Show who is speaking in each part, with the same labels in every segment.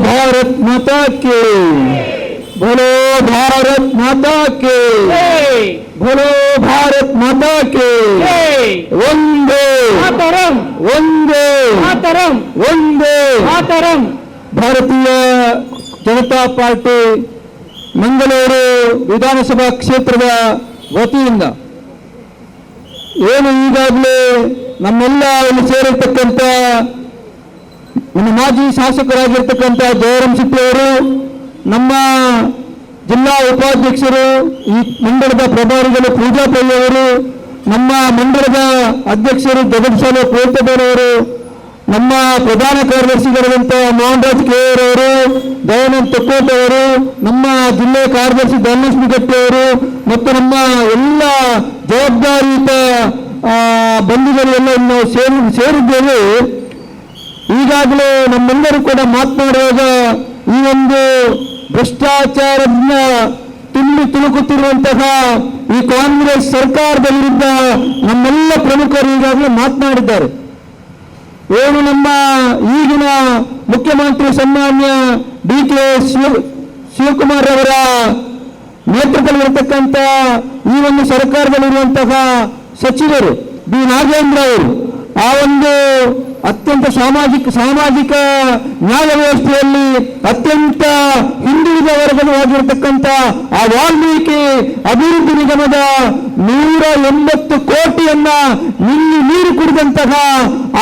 Speaker 1: ಭಾರತ್ ಮಾತಾ ಕೇ, बोलो भारत माता के, बोलो भारत माता के, वंदे
Speaker 2: मातरम,
Speaker 1: वंदे
Speaker 2: मातरम,
Speaker 1: वंदे
Speaker 2: मातरम.
Speaker 1: ಭಾರತೀಯ ಜನತಾ ಪಾರ್ಟಿ ಮಂಗಳೂರು ವಿಧಾನಸಭಾ ಕ್ಷೇತ್ರದ ವತಿಯಿಂದ ಏನು ಈಗಾಗಲೇ ನಮ್ಮೆಲ್ಲ ಇಲ್ಲಿ ಸೇರಿರ್ತಕ್ಕಂಥ ನಮ್ಮ ಮಾಜಿ ಶಾಸಕರಾಗಿರ್ತಕ್ಕಂಥ ಜಯರಾಮ್ ಶೆಟ್ಟಿ ಅವರು, ನಮ್ಮ ಜಿಲ್ಲಾ ಉಪಾಧ್ಯಕ್ಷರು, ಈ ಮಂಡಳದ ಪ್ರಭಾರಿಗಳು ಪೂಜಾ ಪೈ ಅವರು, ನಮ್ಮ ಮಂಡಳದ ಅಧ್ಯಕ್ಷರು ಜಗದೀಶಾಲ ಕೋಟದವರು, ನಮ್ಮ ಪ್ರಧಾನ ಕಾರ್ಯದರ್ಶಿಗಳಾದಂಥ ಮೋಹನ್ ರಾಜ್ ಕೆ ಅವರು, ದಯಾನಂದ್ ತೊಕ್ಕೋಟ್ ಅವರು, ನಮ್ಮ ಜಿಲ್ಲೆ ಕಾರ್ಯದರ್ಶಿ ಧನಲಕ್ಷ್ಮಿ ಗಟ್ಟಿ ಅವರು ಮತ್ತು ನಮ್ಮ ಎಲ್ಲ ಜವಾಬ್ದಾರಿಯುತ ಬಂಧುಗಳು ಎಲ್ಲ ನಾವು ಸೇರಿದ್ದೇವೆ. ಈಗಾಗಲೇ ನಮ್ಮೆಲ್ಲರೂ ಕೂಡ ಮಾತನಾಡುವಾಗ ಈ ಒಂದು ಭ್ರಷ್ಟಾಚಾರದಿಂದ ತುಂಬಿ ತುಳುಕುತ್ತಿರುವಂತಹ ಈ ಕಾಂಗ್ರೆಸ್ ಸರ್ಕಾರದ ವಿರುದ್ಧ ನಮ್ಮೆಲ್ಲ ಪ್ರಮುಖರು ಈಗಾಗಲೇ ಮಾತನಾಡಿದ್ದಾರೆ. ಏನು ನಮ್ಮ ಈಗಿನ ಮುಖ್ಯಮಂತ್ರಿ ಸನ್ಮಾನ್ಯ ಡಿ.ಕೆ. ಶಿವಕುಮಾರ್ ಅವರ ನೇತೃತ್ವದಲ್ಲಿರತಕ್ಕಂಥ ಈ ಒಂದು ಸರ್ಕಾರದಲ್ಲಿರುವಂತಹ ಸಚಿವರು ಬಿ. ನಾಗೇಂದ್ರ ಅವರು ಆ ಒಂದು ಅತ್ಯಂತ ಸಾಮಾಜಿಕ ನ್ಯಾಯ ವ್ಯವಸ್ಥೆಯಲ್ಲಿ ಅತ್ಯಂತ ಹಿಂದುಳಿದ ವರ್ಗವಾಗಿರತಕ್ಕಂಥ ಆ ವಾಲ್ಮೀಕಿ ಅಭಿವೃದ್ಧಿ ನಿಗಮದ 180 ಕೋಟಿಯನ್ನ ನೀರು ಕುಡಿದಂತಹ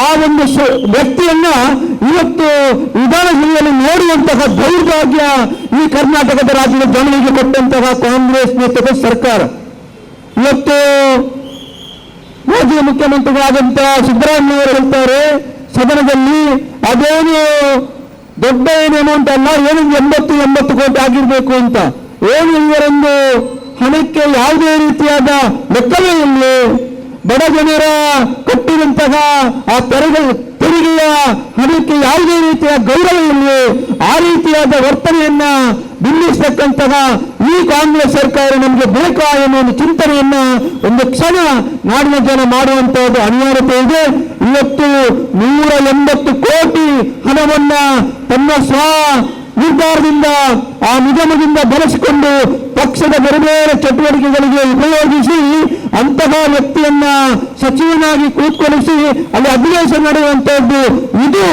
Speaker 1: ಆ ಒಂದು ವ್ಯಕ್ತಿಯನ್ನ ಇವತ್ತು ವಿಧಾನಸಭೆಯಲ್ಲಿ ನೋಡುವಂತಹ ದೌರ್ಭಾಗ್ಯ ಈ ಕರ್ನಾಟಕದ ರಾಜ್ಯದ ಜನರಿಗೆ ಕೊಟ್ಟಂತಹ ಕಾಂಗ್ರೆಸ್ ನೇತೃತ್ವದ ಸರ್ಕಾರ. ಇವತ್ತು ಮಾಜಿ ಮುಖ್ಯಮಂತ್ರಿಗಳಾದಂತಹ ಸಿದ್ದರಾಮಯ್ಯ ಅವರು ಹೇಳ್ತಾರೆ ಸದನದಲ್ಲಿ, ಅದೇನು ದೊಡ್ಡ ಏನು ಅಮೌಂಟ್ ಅಲ್ಲ, ಏನು 80 ಕೋಟಿ ಆಗಿರ್ಬೇಕು ಅಂತ. ಏನು ಇವರೊಂದು ಹಣಕ್ಕೆ ಯಾವುದೇ ರೀತಿಯಾದ ಲೆಕ್ಕವೇ ಇಲ್ಲ. ಬಡ ಜನರ ಕಟ್ಟಿದಂತಹ ಆ ತೆರಿಗೆಯ ಹಣಕ್ಕೆ ಯಾವುದೇ ರೀತಿಯ ಗೌರವ ಇಲ್ಲ. ಆ ರೀತಿಯಾದ ವರ್ತನೆಯನ್ನ ಬಿಂಬಿಸತಕ್ಕಂತಹ ಈ ಕಾಂಗ್ರೆಸ್ ಸರ್ಕಾರ ನಮಗೆ ಬೇಕಾ ಎನ್ನುವ ಒಂದು ಚಿಂತನೆಯನ್ನ ಒಂದು ಕ್ಷಣ ನಾಡಿನ ಜನ ಮಾಡುವಂತಹದ್ದು ಅನಿವಾರ್ಯತೆ ಇದೆ. ಇವತ್ತು 180 ಕೋಟಿ ಹಣವನ್ನ ತನ್ನ ನಿರ್ಧಾರದಿಂದ ಆ ನಿಗಮದಿಂದ ಬಳಸಿಕೊಂಡು ಪಕ್ಷದ ಬೇರೆ ಬೇರೆ ಚಟುವಟಿಕೆಗಳಿಗೆ ಉಪಯೋಗಿಸಿ ಅಂತಹ ವ್ಯಕ್ತಿಯನ್ನ ಸಚಿವನಾಗಿ ಕೂತ್ಕೊಳಿಸಿ ಅಲ್ಲಿ ಅಧಿವೇಶನ ನಡೆಯುವಂತಹದ್ದು ಇದು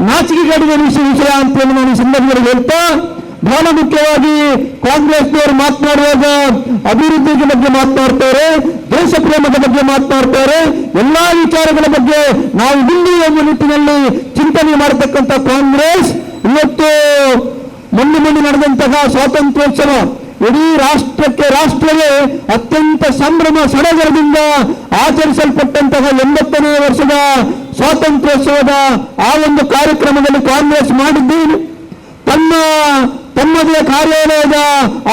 Speaker 1: ನಾಚಿಕೆಗೇಡಿನ ವಿಷಯ ಅಂತೇಳಿ ನಾನು ಸಂದರ್ಭದಲ್ಲಿ ಹೇಳ್ತಾ, ಬಹಳ ಮುಖ್ಯವಾಗಿ ಕಾಂಗ್ರೆಸ್ನವರು ಮಾತನಾಡುವಾಗ ಅಭಿವೃದ್ಧಿ ಬಗ್ಗೆ ಮಾತನಾಡ್ತಾರೆ, ದೇಶ ಪ್ರೇಮದ ಬಗ್ಗೆ ಮಾತನಾಡ್ತಾರೆ, ಎಲ್ಲಾ ವಿಚಾರಗಳ ಬಗ್ಗೆ ನಾವು ಇಲ್ಲಿ ಒಂದು ನಿಟ್ಟಿನಲ್ಲಿ ಚಿಂತನೆ ಮಾಡತಕ್ಕಂಥ ಕಾಂಗ್ರೆಸ್ ಇವತ್ತು ಮೊನ್ನೆ ನಡೆದಂತಹ ಸ್ವಾತಂತ್ರ್ಯೋತ್ಸವ ಇಡೀ ರಾಷ್ಟ್ರವೇ ಅತ್ಯಂತ ಸಂಭ್ರಮ ಸಡಗರದಿಂದ ಆಚರಿಸಲ್ಪಟ್ಟಂತಹ 80ನೇ ವರ್ಷದ ಸ್ವಾತಂತ್ರ್ಯೋತ್ಸವದ ಆ ಒಂದು ಕಾರ್ಯಕ್ರಮದಲ್ಲಿ ಕಾಂಗ್ರೆಸ್ ಮಾಡಿದ್ದೇನೆ. ತಮ್ಮದೇ ಕಾರ್ಯಾಲಯದ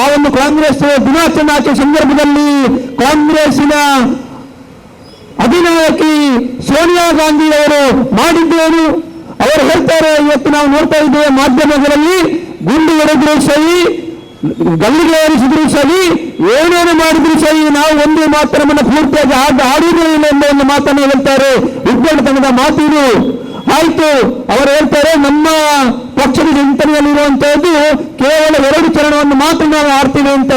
Speaker 1: ಆ ಒಂದು ಕಾಂಗ್ರೆಸ್ ದಿನಾಚರಣೆ ಸಂದರ್ಭದಲ್ಲಿ ಕಾಂಗ್ರೆಸ್ಸಿನ ಅಧಿನಾಯಕಿ ಸೋನಿಯಾ ಗಾಂಧಿ ಅವರು ಮಾಡಿದ್ದೇನು. ಅವರು ಹೇಳ್ತಾರೆ, ಇವತ್ತು ನಾವು ನೋಡ್ತಾ ಇದ್ದೇವೆ ಮಾಧ್ಯಮಗಳಲ್ಲಿ, ಗುಂಡು ಹೊಡೆದ್ರು ಸರಿ, ಗಲ್ಲಿಗೆ ಏರಿಸಿದ್ರು ಸರಿ, ಏನೇನು ಮಾಡಿದ್ರು ಸರಿ, ನಾವು ಒಂದೇ ಮಾತರವನ್ನು ಪೂರ್ತಿಯಾಗಿ ಆಡುವುದೇ ಇಲ್ಲ ಎಂಬ ಒಂದು ಮಾತನ್ನು ಹೇಳ್ತಾರೆ. ವಿದ್ಯಾರ್ಥಿಗಳ ಮಾತಿದು ಆಯ್ತು. ಅವರು ಹೇಳ್ತಾರೆ, ನಮ್ಮ ಪಕ್ಷದ ಚಿಂತನೆಯಲ್ಲಿರುವಂತಹದ್ದು ಕೇವಲ 2 ಚರಣವನ್ನು ಮಾತ್ರ ನಾವು ಆಡ್ತೀವಿ ಅಂತ.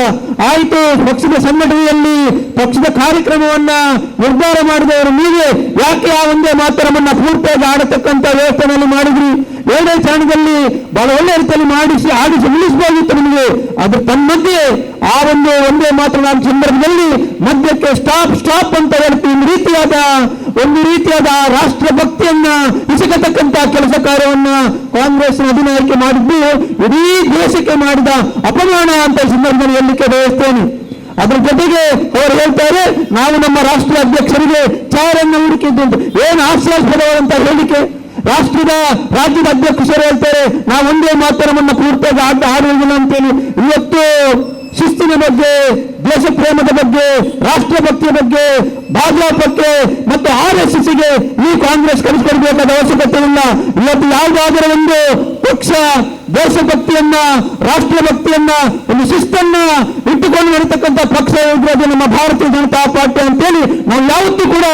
Speaker 1: ಆಯ್ತು, ಪಕ್ಷದ ಸಂಘಟನೆಯಲ್ಲಿ ಪಕ್ಷದ ಕಾರ್ಯಕ್ರಮವನ್ನ ನಿರ್ಧಾರ ಮಾಡಿದವರು ನೀವೇ ಯಾಕೆ ಆ ಒಂದೇ ಮಾತರವನ್ನ ಪೂರ್ತಿಯಾಗಿ ಆಡತಕ್ಕಂಥ ವ್ಯವಸ್ಥೆಯಲ್ಲಿ ಮಾಡಿದ್ರಿ? 2ನೇ ಚರಣದಲ್ಲಿ ಬಹಳ ಒಳ್ಳೆ ರೀತಿಯಲ್ಲಿ ಆಡಿಸಿ ಮುಗಿಸಬಹುದಿತ್ತು ನಿಮಗೆ. ಅದ್ರ ತನ್ಮಧ್ಯೆ ಆ ಒಂದೇ ಮಾತ್ರ ನಾವು ಸಂದರ್ಭದಲ್ಲಿ ಮಧ್ಯಕ್ಕೆ ಸ್ಟಾಪ್ ಅಂತ ಹೇಳ್ತೀವಿ. ಒಂದು ರೀತಿಯಾದ ರಾಷ್ಟ್ರ ಭಕ್ತಿಯನ್ನ ಇಸಕತಕ್ಕಂಥ ಕೆಲಸ ಕಾರ್ಯವನ್ನ ಕಾಂಗ್ರೆಸ್ನ ಅಧಿನಾಯಕಿ ಮಾಡಿದ್ದು ಇಡೀ ದೇಶಕ್ಕೆ ಮಾಡಿದ ಅಪಮಾನ ಅಂತ ಸಂದರ್ಭದಲ್ಲಿ ಹೇಳಲಿಕ್ಕೆ ಬಯಸ್ತೇನೆ. ಅದರ ಜೊತೆಗೆ ಅವರು ಹೇಳ್ತಾರೆ, ನಾವು ನಮ್ಮ ರಾಷ್ಟ್ರೀಯ ಅಧ್ಯಕ್ಷರಿಗೆ ಚಾರನ್ನು ಹುಡುಕಿದ್ದು ಅಂತ. ಏನು ಹಾಸ್ಯಾಸ್ಪದವಾದಂತ ಹೇಳಿಕೆ. ರಾಜ್ಯದ ಅಧ್ಯಕ್ಷರು ಹೇಳ್ತಾರೆ, ನಾವು ಒಂದೇ ಮಾತರವನ್ನ ಪೂರ್ತಿಯಾಗಿ ಆಡುವುದಿಲ್ಲ ಅಂತೇಳಿ. ಇವತ್ತು ಶಿಸ್ತಿನ ಬಗ್ಗೆ, ದೇಶ ಪ್ರೇಮದ ಬಗ್ಗೆ, ರಾಷ್ಟ್ರಭಕ್ತಿಯ ಬಗ್ಗೆ, ಭಾಜಪಕ್ಕೆ ಮತ್ತು RSSಗೆ ಈ ಕಾಂಗ್ರೆಸ್ ಕಲಿಸಿಕೊಡಬೇಕಾದ ಅವಶ್ಯಕತೆ ಇಲ್ಲ. ಇವತ್ತು ಯಾವುದಾದರೂ ಒಂದು ಪಕ್ಷ ದೇಶಭಕ್ತಿಯನ್ನ, ರಾಷ್ಟ್ರಭಕ್ತಿಯನ್ನ, ಒಂದು ಶಿಸ್ತನ್ನ ಇಟ್ಟುಕೊಂಡು ಇರತಕ್ಕಂಥ ಪಕ್ಷ ಇರೋದು ನಮ್ಮ ಭಾರತೀಯ ಜನತಾ ಪಾರ್ಟಿ ಅಂತೇಳಿ ನಾವು ಯಾವತ್ತೂ ಕೂಡ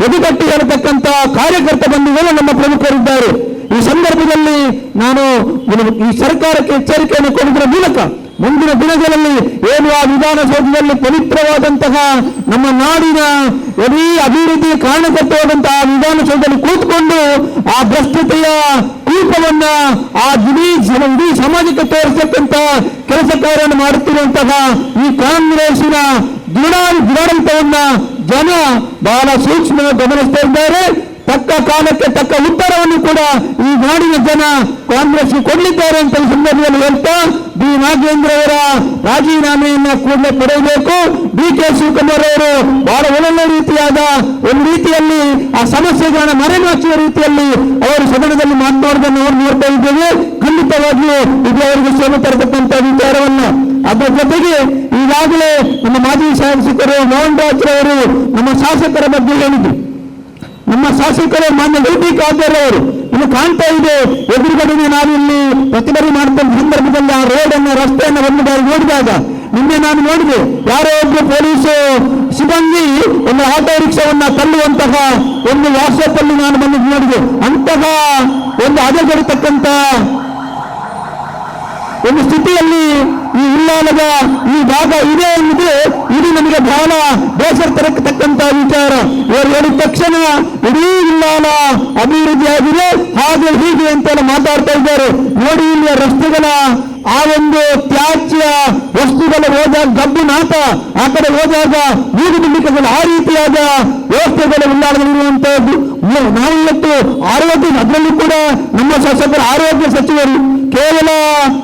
Speaker 1: ಎದುಗಟ್ಟಿ ಹೇಳತಕ್ಕಂಥ ಕಾರ್ಯಕರ್ತ ಬಂಧುಗಳು ನಮ್ಮ ಪ್ರಮುಖರಿದ್ದಾರೆ. ಈ ಸಂದರ್ಭದಲ್ಲಿ ನಾನು ಈ ಸರ್ಕಾರಕ್ಕೆ ಎಚ್ಚರಿಕೆಯನ್ನು ಕೊಡುವುದರ ಮೂಲಕ ಮುಂದಿನ ದಿನಗಳಲ್ಲಿ ಏನು ಆ ವಿಧಾನಸೌಧದಲ್ಲಿ ಪವಿತ್ರವಾದಂತಹ ನಮ್ಮ ನಾಡಿನ ಇಡೀ ಅಭಿವೃದ್ಧಿಗೆ ಕಾರಣಕರ್ತವಾದಂತಹ ಆ ವಿಧಾನಸೌಧದಲ್ಲಿ ಕೂತ್ಕೊಂಡು ಆ ಭ್ರಷ್ಟತೆಯ ಕೂಪವನ್ನ ಆ ಇಡೀ ಸಮಾಜಕ್ಕೆ ತೋರಿಸತಕ್ಕಂತ ಕೆಲಸ ಕಾರ್ಯವನ್ನು ಮಾಡುತ್ತಿರುವಂತಹ ಈ ಕಾಂಗ್ರೆಸ್ಸಿನ ದುರಾಡಳಿತವನ್ನ ಜನ ಬಹಳ ಸೂಕ್ಷ್ಮ ಗಮನಿಸ್ತಾ ಇದ್ದಾರೆ. ತಕ್ಕ ಕಾಲಕ್ಕೆ ತಕ್ಕ ಉತ್ತರವನ್ನು ಕೂಡ ಈ ನಾಡಿನ ಜನ ಕಾಂಗ್ರೆಸ್ಗೆ ಕೊಡಲಿದ್ದಾರೆ ಅಂತ ಈ ಸಂದರ್ಭದಲ್ಲಿ ಹೇಳ್ತಾ ಬಿ ನಾಗೇಂದ್ರ ಅವರ ರಾಜೀನಾಮೆಯನ್ನ ಕೂಡಲೇ ಪಡೆಯಬೇಕು. ಡಿ.ಕೆ. ಶಿವಕುಮಾರ್ ಅವರು ಬಹಳ ಒಳ್ಳೆ ರೀತಿಯಾದ ಒಂದು ರೀತಿಯಲ್ಲಿ ಆ ಸಮಸ್ಯೆಗಳನ್ನ ಮರೆಮಾಚುವ ರೀತಿಯಲ್ಲಿ ಅವರು ಸದನದಲ್ಲಿ ಮಾತನಾಡುವುದನ್ನು ನಾವು ನೋಡ್ತಾ ಇದ್ದೇವೆ. ಖಂಡಿತವಾಗಿಯೂ ಇದು ಅವರಿಗೆ ಶ್ರಮ ತರತಕ್ಕಂಥ ವಿಚಾರವನ್ನ. ಅದರ ಜೊತೆಗೆ ಈಗಾಗಲೇ ನಮ್ಮ ಮಾಜಿ ಶಾಸಕರು ಮೋಹನ್ ರಾಜ್ರವರು ನಮ್ಮ ಶಾಸಕರ ಬಗ್ಗೆ ಹೇಳಿದ್ರು. ನಮ್ಮ ಶಾಸಕರು ಮಾನ್ಯ ಡಿ.ಟಿ. ಕಾಗೇರಿ ಅವರು ಇನ್ನು ಕಾಣ್ತಾ ಇದೆ ಎದುರುಗಡೆ ನಾವಿಲ್ಲಿ ಪ್ರತಿಭಟನೆ ಮಾಡುತ್ತ ಸಂದರ್ಭದಲ್ಲಿ ಆ ರಸ್ತೆಯನ್ನು ಒಂದು ಬಾರಿ ನೋಡಿದಾಗ ನಿನ್ನೆ ನಾನು ನೋಡಿದೆ ಯಾರೋ ಒಬ್ಬರು ಪೊಲೀಸ್ ಸಿಬ್ಬಂದಿ ಒಂದು ಆಟೋ ರಿಕ್ಷಾವನ್ನ ತಳ್ಳುವಂತಹ ಒಂದು ವಾಟ್ಸಪ್ ಅಲ್ಲಿ ನಾನು ಬಂದು ನೋಡಿದೆ. ಅಂತಹ ಒಂದು ಹದಗೆಡತಕ್ಕಂತ ಒಂದು ಸ್ಥಿತಿಯಲ್ಲಿ ಈ ಉಳ್ಳಾಲದ ಈ ಭಾಗ ಇದೆ ಎನ್ನುವುದು ಇದು ನಮಗೆ ಬಹಳ ಬೇಸರ ತರತಕ್ಕಂತ ವಿಚಾರ. ಇವರು ಹೇಳಿದ ತಕ್ಷಣ ಇಡೀ ಉಳ್ಳಾಲ ಅಭಿವೃದ್ಧಿಯಾಗಿದೆ ಹಾಗೆ ಹೀಗೆ ಅಂತೆಲ್ಲ ಮಾತಾಡ್ತಾ ಇದ್ದಾರೆ. ನೋಡಿ ಇಲ್ಲಿಯ ರಸ್ತೆಗಳ ಆ ಒಂದು ತ್ಯಾಜ್ಯ ವಸ್ತುಗಳು ಹೋದಾಗ ಗಬ್ಬು ನಾಟ ಆ ಕಡೆ ಹೋದಾಗ ಬೀದಿ ಬಿಂಡಿಕೆಗಳು ಆ ರೀತಿಯಾದ ವ್ಯವಸ್ಥೆಗಳು ಉಳ್ಳಾಲದಲ್ಲಿರುವಂತಹದ್ದು. ನಾವು ಇವತ್ತು ಆರೋಗ್ಯ ಅದರಲ್ಲೂ ಕೂಡ ನಮ್ಮ ಶಾಸಕರ ಆರೋಗ್ಯ ಸಚಿವರು ಕೇವಲ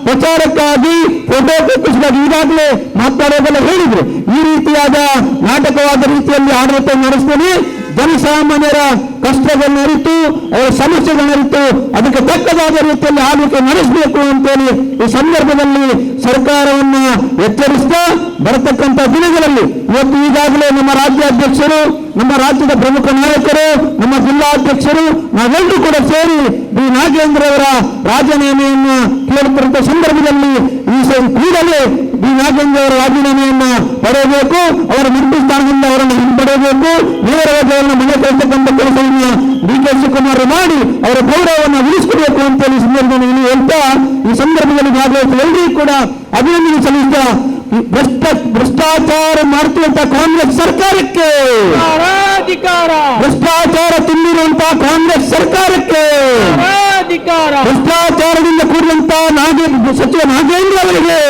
Speaker 1: ಪ್ರಚಾರಕ್ಕಾಗಿ ಫೋಟೋ ಫೋಕಸ್ಗಾಗಿ ಈಗಾಗಲೇ ಮಾತನಾಡೋದೆಲ್ಲ ಹೇಳಿದ್ರು. ಈ ರೀತಿಯಾದ ನಾಟಕವಾದ ರೀತಿಯಲ್ಲಿ ಆಡಳಿತ ನಡೆಸ್ತೇನೆ. ಜನಸಾಮಾನ್ಯರ ಕಷ್ಟಗಳನ್ನು ಅರಿತು ಅವರ ಸಮಸ್ಯೆಗಳನ್ನು ಅರಿತು ಅದಕ್ಕೆ ತಕ್ಕದಾದ ರೀತಿಯಲ್ಲಿ ಆಳ್ವಿಕೆ ನಡೆಸಬೇಕು ಅಂತೇಳಿ ಈ ಸಂದರ್ಭದಲ್ಲಿ ಸರ್ಕಾರವನ್ನ ಎಚ್ಚರಿಸ್ತಾ ಬರತಕ್ಕಂಥ ದಿನಗಳಲ್ಲಿ ಇವತ್ತು ಈಗಾಗಲೇ ನಮ್ಮ ರಾಜ್ಯಾಧ್ಯಕ್ಷರು, ನಮ್ಮ ರಾಜ್ಯದ ಪ್ರಮುಖ ನಾಯಕರು, ನಮ್ಮ ಜಿಲ್ಲಾಧ್ಯಕ್ಷರು ನಾವೆಲ್ಲರೂ ಕೂಡ ಸೇರಿ ಬಿ ನಾಗೇಂದ್ರ ಅವರ ರಾಜೀನಾಮೆಯನ್ನು ಕೇಳುತ್ತಿರುವಂತ ಸಂದರ್ಭದಲ್ಲಿ ಈ ಕೂಡಲೇ ಬಿ ನಾಗೇಂದ್ರ ಅವರ ರಾಜೀನಾಮೆಯನ್ನ ಪಡೆಯಬೇಕು. ಅವರ ಮಂತ್ರಿ ಸ್ಥಾನದಿಂದ ಅವರನ್ನು ಹಿಂಪಡೆಯಬೇಕು. ನೇರವಾಗಿ ಅವರನ್ನು ಮನೆ ಕಳಿಸತಕ್ಕಂಥ ಕೆಲಸವನ್ನು ಡಿ.ಕೆ. ಶಿವಕುಮಾರ್ ಮಾಡಿ ಅವರ ಗೌರವವನ್ನು ಉಳಿಸಿಕೊಡಬೇಕು ಅಂತೇಳಿ ಸಂದರ್ಭದಲ್ಲಿ ಹೇಳ್ತಾ ಈ ಸಂದರ್ಭದಲ್ಲಿ ಭಾಗವಹಿಸಿ ಎಲ್ಲರಿಗೂ ಕೂಡ ಅಭಿನಂದನೆ ಸಲ್ಲಿಸ್ತಾ ಭ್ರಷ್ಟಾಚಾರ ಮಾಡುತ್ತಿರುವಂತಹ ಕಾಂಗ್ರೆಸ್ ಸರ್ಕಾರಕ್ಕೆ, ಭ್ರಷ್ಟಾಚಾರ ತುಂಬಿರುವಂತಹ ಕಾಂಗ್ರೆಸ್ ಸರ್ಕಾರಕ್ಕೆ, ಭ್ರಷ್ಟಾಚಾರದಿಂದ ಕೂಡಿದಂತಹ ಸಚಿವ ನಾಗೇಂದ್ರ ಅವರಿಗೆ